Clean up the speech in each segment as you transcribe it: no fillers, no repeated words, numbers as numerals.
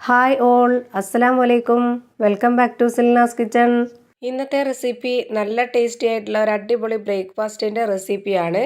Hi all, അസ്സലാമു അലൈക്കും. Welcome back to Silna's kitchen. ഇന്നത്തെ റെസിപ്പി നല്ല ടേസ്റ്റി ആയിട്ടുള്ള ഒരു അടിപൊളി ബ്രേക്ക്ഫാസ്റ്റിൻ്റെ റെസിപ്പിയാണ്.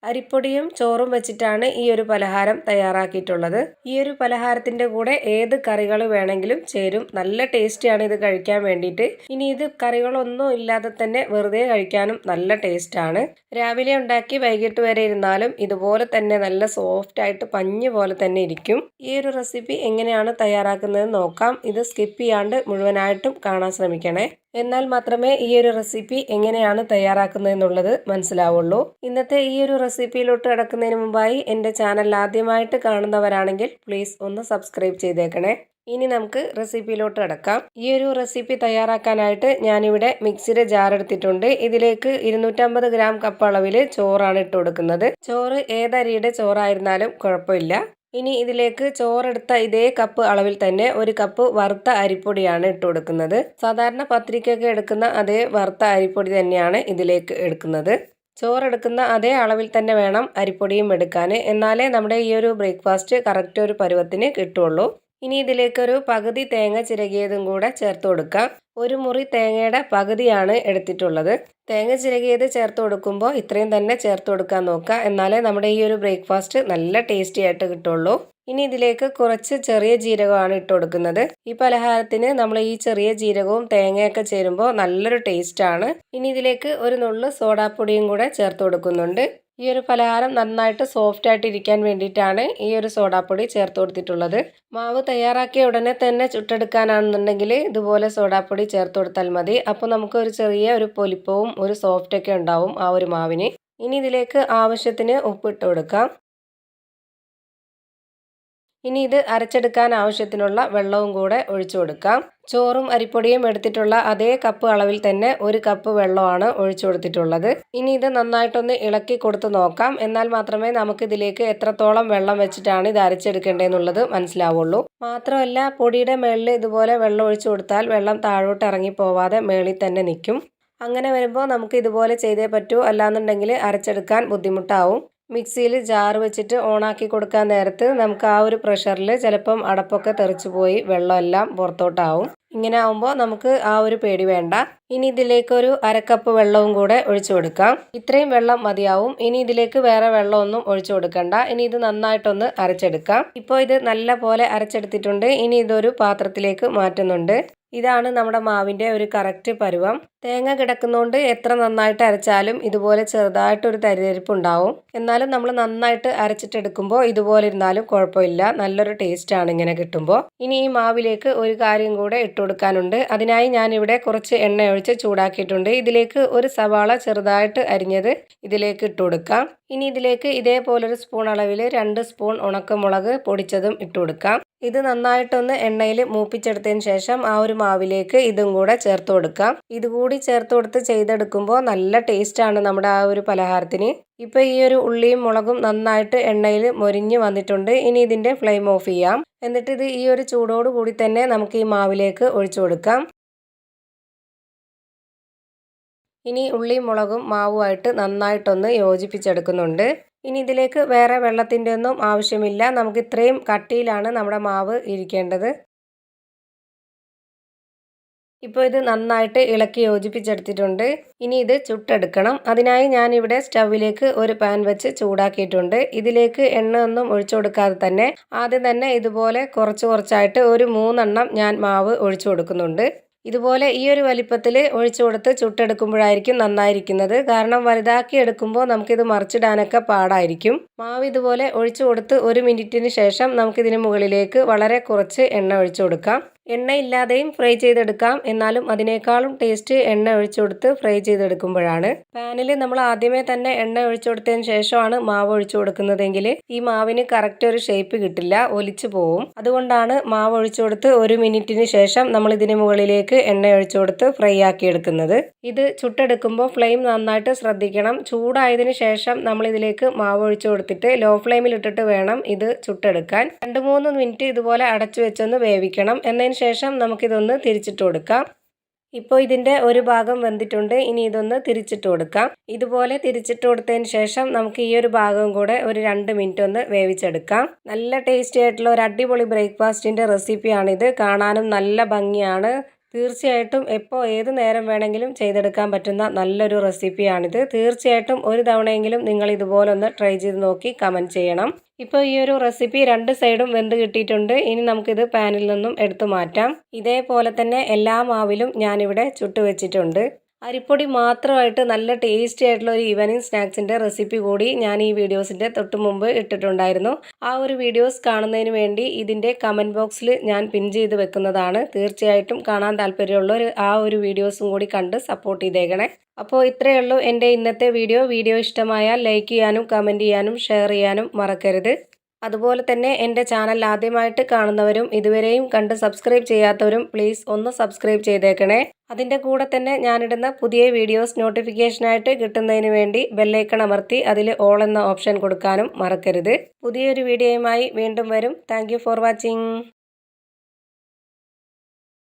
അരിപ്പൊടിയും ചോറും വെച്ചിട്ടാണ് ഈ ഒരു പലഹാരം തയ്യാറാക്കിയിട്ടുള്ളത്. ഈ ഒരു പലഹാരത്തിൻ്റെ കൂടെ ഏത് കറികൾ വേണമെങ്കിലും ചേരും. നല്ല ടേസ്റ്റിയാണ് ഇത് കഴിക്കാൻ വേണ്ടിയിട്ട്. ഇനി ഇത് കറികളൊന്നും ഇല്ലാതെ തന്നെ വെറുതെ കഴിക്കാനും നല്ല ടേസ്റ്റാണ്. രാവിലെ ഉണ്ടാക്കി വൈകിട്ട് വരെ ഇരുന്നാലും ഇതുപോലെ തന്നെ നല്ല സോഫ്റ്റ് ആയിട്ട് പഞ്ഞ് പോലെ തന്നെ ഇരിക്കും. ഈ ഒരു റെസിപ്പി എങ്ങനെയാണ് തയ്യാറാക്കുന്നത് നോക്കാം. ഇത് സ്കിപ്പ് ചെയ്യാണ്ട് മുഴുവനായിട്ടും കാണാൻ ശ്രമിക്കണേ. എന്നാൽ മാത്രമേ ഈ ഒരു റെസിപ്പി എങ്ങനെയാണ് തയ്യാറാക്കുന്നതെന്നുള്ളത് മനസ്സിലാവുള്ളൂ. ഇന്നത്തെ ഈ ഒരു റെസിപ്പിയിലോട്ട് കിടക്കുന്നതിന് മുമ്പായി എൻ്റെ ചാനൽ ആദ്യമായിട്ട് കാണുന്നവരാണെങ്കിൽ പ്ലീസ് ഒന്ന് സബ്സ്ക്രൈബ് ചെയ്തേക്കണേ. ഇനി നമുക്ക് റെസിപ്പിയിലോട്ട് കിടക്കാം. ഈ ഒരു റെസിപ്പി തയ്യാറാക്കാനായിട്ട് ഞാനിവിടെ മിക്സിയുടെ ജാർ എടുത്തിട്ടുണ്ട്. ഇതിലേക്ക് 250 ഗ്രാം കപ്പ് അളവിൽ ചോറാണ് ഇട്ട് കൊടുക്കുന്നത്. ചോറ് ഏതരിയുടെ ചോറായിരുന്നാലും കുഴപ്പമില്ല. ഇനി ഇതിലേക്ക് ചോറെടുത്ത ഇതേ കപ്പ് അളവിൽ തന്നെ 1 കപ്പ് വറുത്ത അരിപ്പൊടിയാണ് ഇട്ട് കൊടുക്കുന്നത്. സാധാരണ പത്തിരിക്കൊക്കെ എടുക്കുന്ന അതേ വറുത്ത അരിപ്പൊടി തന്നെയാണ് ഇതിലേക്ക് എടുക്കുന്നത്. ചോറെടുക്കുന്ന അതേ അളവിൽ തന്നെ വേണം അരിപ്പൊടിയും എടുക്കാൻ. എന്നാലേ നമ്മുടെ ഈ ഒരു ബ്രേക്ക്ഫാസ്റ്റ് കറക്റ്റ് ഒരു പരുവത്തിന് കിട്ടുള്ളൂ. ഇനി ഇതിലേക്കൊരു പകുതി തേങ്ങ ചിരകിയതും കൂടെ ചേർത്ത് കൊടുക്കാം. 1 മുറി തേങ്ങയുടെ പകുതിയാണ് എടുത്തിട്ടുള്ളത്. തേങ്ങ ചിരകിയത് ചേർത്ത് കൊടുക്കുമ്പോൾ ഇത്രയും തന്നെ ചേർത്ത് കൊടുക്കാൻ നോക്കുക. എന്നാലേ നമ്മുടെ ഈ ഒരു ബ്രേക്ക്ഫാസ്റ്റ് നല്ല ടേസ്റ്റി ആയിട്ട് കിട്ടുള്ളൂ. ഇനി ഇതിലേക്ക് കുറച്ച് ചെറിയ ജീരകമാണ് ഇട്ട് കൊടുക്കുന്നത്. ഈ പലഹാരത്തിന് നമ്മൾ ഈ ചെറിയ ജീരകവും തേങ്ങയൊക്കെ ചേരുമ്പോൾ നല്ലൊരു ടേസ്റ്റാണ്. ഇനി ഇതിലേക്ക് ഒരു നുള്ളു സോഡാപ്പൊടിയും കൂടെ ചേർത്ത് കൊടുക്കുന്നുണ്ട്. ഈ ഒരു പലഹാരം നന്നായിട്ട് സോഫ്റ്റ് ആയിട്ട് ഇരിക്കാൻ വേണ്ടിയിട്ടാണ് ഈ ഒരു സോഡാപ്പൊടി ചേർത്ത് കൊടുത്തിട്ടുള്ളത്. മാവ് തയ്യാറാക്കിയ ഉടനെ തന്നെ ചുട്ടെടുക്കാനാണെന്നുണ്ടെങ്കിൽ ഇതുപോലെ സോഡാപ്പൊടി ചേർത്ത് കൊടുത്താൽ മതി. അപ്പോൾ നമുക്ക് ഒരു ചെറിയ ഒരു പൊലിപ്പവും ഒരു സോഫ്റ്റ് ഒക്കെ ഉണ്ടാവും ആ ഒരു മാവിന്. ഇനി ഇതിലേക്ക് ആവശ്യത്തിന് ഉപ്പിട്ട് കൊടുക്കാം. ഇനി ഇത് അരച്ചെടുക്കാൻ ആവശ്യത്തിനുള്ള വെള്ളവും കൂടെ ഒഴിച്ചു കൊടുക്കാം. ചോറും അരിപ്പൊടിയും എടുത്തിട്ടുള്ള അതേ കപ്പ് അളവിൽ തന്നെ 1 കപ്പ് വെള്ളമാണ് ഒഴിച്ചു കൊടുത്തിട്ടുള്ളത്. ഇനി ഇത് നന്നായിട്ടൊന്ന് ഇളക്കി കൊടുത്ത് നോക്കാം. എന്നാൽ മാത്രമേ നമുക്ക് ഇതിലേക്ക് എത്രത്തോളം വെള്ളം വെച്ചിട്ടാണ് ഇത് അരച്ചെടുക്കേണ്ടതെന്നുള്ളത് മനസ്സിലാവുള്ളൂ. മാത്രമല്ല പൊടിയുടെ മേളിൽ ഇതുപോലെ വെള്ളം ഒഴിച്ചു കൊടുത്താൽ വെള്ളം താഴോട്ട് ഇറങ്ങി പോവാതെ മേളിൽ തന്നെ നിൽക്കും. അങ്ങനെ വരുമ്പോൾ നമുക്ക് ഇതുപോലെ ചെയ്തേ പറ്റൂ. അല്ലാന്നുണ്ടെങ്കിൽ അരച്ചെടുക്കാൻ ബുദ്ധിമുട്ടാവും. മിക്സിയിൽ ജാർ വെച്ചിട്ട് ഓണാക്കി കൊടുക്കാൻ നേരത്ത് നമുക്ക് ആ ഒരു പ്രഷറിൽ ചിലപ്പം അടപ്പൊക്കെ തെറിച്ചു പോയി വെള്ളമെല്ലാം പുറത്തോട്ടാവും. ഇങ്ങനെ ആവുമ്പോൾ നമുക്ക് ആ ഒരു പേടി വേണ്ട. ഇനി ഇതിലേക്കൊരു 1/2 കപ്പ് വെള്ളവും കൂടെ ഒഴിച്ചു കൊടുക്കാം. ഇത്രയും വെള്ളം മതിയാവും. ഇനി ഇതിലേക്ക് വേറെ വെള്ളമൊന്നും ഒഴിച്ചു കൊടുക്കണ്ട. ഇനി ഇത് നന്നായിട്ടൊന്ന് അരച്ചെടുക്കാം. ഇപ്പോൾ ഇത് നല്ല പോലെ അരച്ചെടുത്തിട്ടുണ്ട്. ഇനി ഇതൊരു പാത്രത്തിലേക്ക് മാറ്റുന്നുണ്ട്. ഇതാണ് നമ്മുടെ മാവിൻ്റെ ഒരു കറക്റ്റ് പരുവം. തേങ്ങ കിടക്കുന്നതുകൊണ്ട് എത്ര നന്നായിട്ട് അരച്ചാലും ഇതുപോലെ ചെറുതായിട്ടൊരു തരിതരിപ്പ് ഉണ്ടാവും. എന്നാലും നമ്മൾ നന്നായിട്ട് അരച്ചിട്ടെടുക്കുമ്പോൾ ഇതുപോലെ ഇരുന്നാലും കുഴപ്പമില്ല. നല്ലൊരു ടേസ്റ്റാണ് ഇങ്ങനെ കിട്ടുമ്പോൾ. ഇനി ഈ മാവിലേക്ക് ഒരു കാര്യം കൂടെ ഇട്ട് കൊടുക്കാനുണ്ട്. അതിനായി ഞാനിവിടെ കുറച്ച് എണ്ണ ഒഴിച്ച് ചൂടാക്കിയിട്ടുണ്ട്. ഇതിലേക്ക് ഒരു സവാള ചെറുതായിട്ട് അരിഞ്ഞത് ഇതിലേക്ക് ഇട്ട് കൊടുക്കാം. ഇനി ഇതിലേക്ക് ഇതേപോലൊരു സ്പൂൺ അളവിൽ 2 സ്പൂൺ ഉണക്കമുളക് പൊടിച്ചതും ഇട്ട് കൊടുക്കാം. ഇത് നന്നായിട്ടൊന്ന് എണ്ണയിൽ മൂപ്പിച്ചെടുത്തതിന് ശേഷം ആ ഒരു മാവിലേക്ക് ഇതും കൂടെ ചേർത്ത് കൊടുക്കാം. ഇതുകൂടി ചേർത്ത് കൊടുത്ത് ചെയ്തെടുക്കുമ്പോൾ നല്ല ടേസ്റ്റാണ് നമ്മുടെ ആ ഒരു പലഹാരത്തിന്. ഇപ്പോൾ ഈ ഒരു ഉള്ളിയും മുളകും നന്നായിട്ട് എണ്ണയിൽ മൊരിഞ്ഞ് വന്നിട്ടുണ്ട്. ഇനി ഇതിൻ്റെ ഫ്ലെയിം ഓഫ് ചെയ്യാം. എന്നിട്ട് ഇത് ഈ ഒരു ചൂടോട് കൂടി തന്നെ നമുക്ക് ഈ മാവിലേക്ക് ഒഴിച്ചു കൊടുക്കാം. ഇനി ഉള്ളിയും മുളകും മാവുമായിട്ട് നന്നായിട്ടൊന്ന് യോജിപ്പിച്ചെടുക്കുന്നുണ്ട്. ഇനി ഇതിലേക്ക് വേറെ വെള്ളത്തിൻ്റെ ഒന്നും ആവശ്യമില്ല. നമുക്ക് ഇത്രയും കട്ടിയിലാണ് നമ്മുടെ മാവ് ഇരിക്കേണ്ടത്. ഇപ്പോൾ ഇത് നന്നായിട്ട് ഇളക്കി യോജിപ്പിച്ചെടുത്തിട്ടുണ്ട്. ഇനി ഇത് ചുട്ടെടുക്കണം. അതിനായി ഞാനിവിടെ സ്റ്റൗവിലേക്ക് ഒരു പാൻ വെച്ച് ചൂടാക്കിയിട്ടുണ്ട്. ഇതിലേക്ക് എണ്ണ ഒന്നും ഒഴിച്ചു കൊടുക്കാതെ തന്നെ ആദ്യം തന്നെ ഇതുപോലെ കുറച്ച് കുറച്ചായിട്ട് ഒരു 3 എണ്ണം ഞാൻ മാവ് ഒഴിച്ചു കൊടുക്കുന്നുണ്ട്. ഇതുപോലെ ഈ ഒരു വലിപ്പത്തിൽ ഒഴിച്ചു കൊടുത്ത് ചുട്ടെടുക്കുമ്പോഴായിരിക്കും നന്നായിരിക്കുന്നത്. കാരണം വലുതാക്കി എടുക്കുമ്പോൾ നമുക്കിത് മറിച്ചിടാനൊക്കെ പാടായിരിക്കും. മാവ് ഇതുപോലെ ഒഴിച്ചു കൊടുത്ത് 1 മിനിറ്റിന് ശേഷം നമുക്കിതിന് മുകളിലേക്ക് വളരെ കുറച്ച് എണ്ണ ഒഴിച്ചു കൊടുക്കാം. എണ്ണ ഇല്ലാതെയും ഫ്രൈ ചെയ്തെടുക്കാം. എന്നാലും അതിനേക്കാളും ടേസ്റ്റ് എണ്ണ ഒഴിച്ചു കൊടുത്ത് ഫ്രൈ ചെയ്തെടുക്കുമ്പോഴാണ്. പാനിൽ നമ്മൾ ആദ്യമേ തന്നെ എണ്ണ ഒഴിച്ചു കൊടുത്തതിന് ശേഷമാണ് മാവ് ഒഴിച്ചു കൊടുക്കുന്നതെങ്കിൽ ഈ മാവിന് കറക്റ്റ് ഒരു ഷേപ്പ് കിട്ടില്ല, ഒലിച്ചു പോവും. അതുകൊണ്ടാണ് മാവ് ഒഴിച്ചു കൊടുത്ത് 1 മിനിറ്റിന് ശേഷം നമ്മൾ ഇതിന് മുകളിലേക്ക് എണ്ണ ഒഴിച്ചു കൊടുത്ത് ഫ്രൈ ആക്കി എടുക്കുന്നത്. ഇത് ചുട്ടെടുക്കുമ്പോൾ ഫ്ലെയിം നന്നായിട്ട് ശ്രദ്ധിക്കണം. ചൂടായതിനു ശേഷം നമ്മൾ ഇതിലേക്ക് മാവ് ഒഴിച്ചു കൊടുത്തിട്ട് ലോ ഫ്ലെയിമിൽ ഇട്ടിട്ട് വേണം ഇത് ചുട്ടെടുക്കാൻ. 2-3 മിനിറ്റ് ഇതുപോലെ അടച്ചു വെച്ചൊന്ന് വേവിക്കണം. എന്നതിന് ശേഷം നമുക്കിതൊന്ന് തിരിച്ചിട്ട് കൊടുക്കാം. ഇപ്പോൾ ഇതിൻ്റെ ഒരു ഭാഗം വെന്തിട്ടുണ്ട്. ഇനി ഇതൊന്ന് തിരിച്ചിട്ട് കൊടുക്കാം. ഇതുപോലെ തിരിച്ചിട്ട് കൊടുത്തതിന് ശേഷം നമുക്ക് ഈ ഒരു ഭാഗം കൂടെ ഒരു 2 മിനിറ്റ് ഒന്ന് വേവിച്ചെടുക്കാം. നല്ല ടേസ്റ്റി ആയിട്ടുള്ള ഒരു അടിപൊളി ബ്രേക്ക്ഫാസ്റ്റിൻ്റെ റെസിപ്പിയാണിത്. കാണാനും നല്ല ഭംഗിയാണ്. തീർച്ചയായിട്ടും എപ്പോൾ ഏത് നേരം വേണമെങ്കിലും ചെയ്തെടുക്കാൻ പറ്റുന്ന നല്ലൊരു റെസിപ്പിയാണിത്. തീർച്ചയായിട്ടും ഒരു തവണയെങ്കിലും നിങ്ങൾ ഇതുപോലെ ഒന്ന് ട്രൈ ചെയ്ത് നോക്കി കമൻറ്റ് ചെയ്യണം. ഇപ്പോൾ ഈ ഒരു റെസിപ്പി 2 സൈഡും വെന്ത് കിട്ടിയിട്ടുണ്ട്. ഇനി നമുക്കിത് പാനിൽ നിന്നും എടുത്തു മാറ്റാം. ഇതേപോലെ തന്നെ എല്ലാ മാവിലും ഞാനിവിടെ ചുട്ട് വെച്ചിട്ടുണ്ട്. അരിപ്പൊടി മാത്രമായിട്ട് നല്ല ടേസ്റ്റി ആയിട്ടുള്ള ഒരു ഈവനിങ് സ്നാക്സിൻ്റെ റെസിപ്പി കൂടി ഞാൻ ഈ വീഡിയോസിൻ്റെ തൊട്ട് മുമ്പ് ഇട്ടിട്ടുണ്ടായിരുന്നു. ആ ഒരു വീഡിയോസ് കാണുന്നതിന് വേണ്ടി ഇതിൻ്റെ കമൻറ്റ് ബോക്സിൽ ഞാൻ പിൻ ചെയ്ത് വെക്കുന്നതാണ്. തീർച്ചയായിട്ടും കാണാൻ താല്പര്യമുള്ളവർ ആ ഒരു വീഡിയോസും കൂടി കണ്ട് സപ്പോർട്ട് ചെയ്തേക്കണേ. അപ്പോൾ ഇത്രയേ ഉള്ളൂ എൻ്റെ ഇന്നത്തെ വീഡിയോ ഇഷ്ടമായാൽ ലൈക്ക് ചെയ്യാനും കമൻറ്റ് ചെയ്യാനും ഷെയർ ചെയ്യാനും മറക്കരുത്. അതുപോലെ തന്നെ എൻ്റെ ചാനൽ ആദ്യമായിട്ട് കാണുന്നവരും ഇതുവരെയും കണ്ട് സബ്സ്ക്രൈബ് ചെയ്യാത്തവരും പ്ലീസ് ഒന്ന് സബ്സ്ക്രൈബ് ചെയ്തേക്കണേ. അതിൻ്റെ കൂടെ തന്നെ ഞാനിടുന്ന പുതിയ വീഡിയോസ് നോട്ടിഫിക്കേഷനായിട്ട് കിട്ടുന്നതിന് വേണ്ടി ബെല്ലൈക്കൺ അമർത്തി അതിൽ ഓൾ എന്ന ഓപ്ഷൻ കൊടുക്കാനും മറക്കരുത്. പുതിയൊരു വീഡിയോയുമായി വീണ്ടും വരും. Thank you for watching.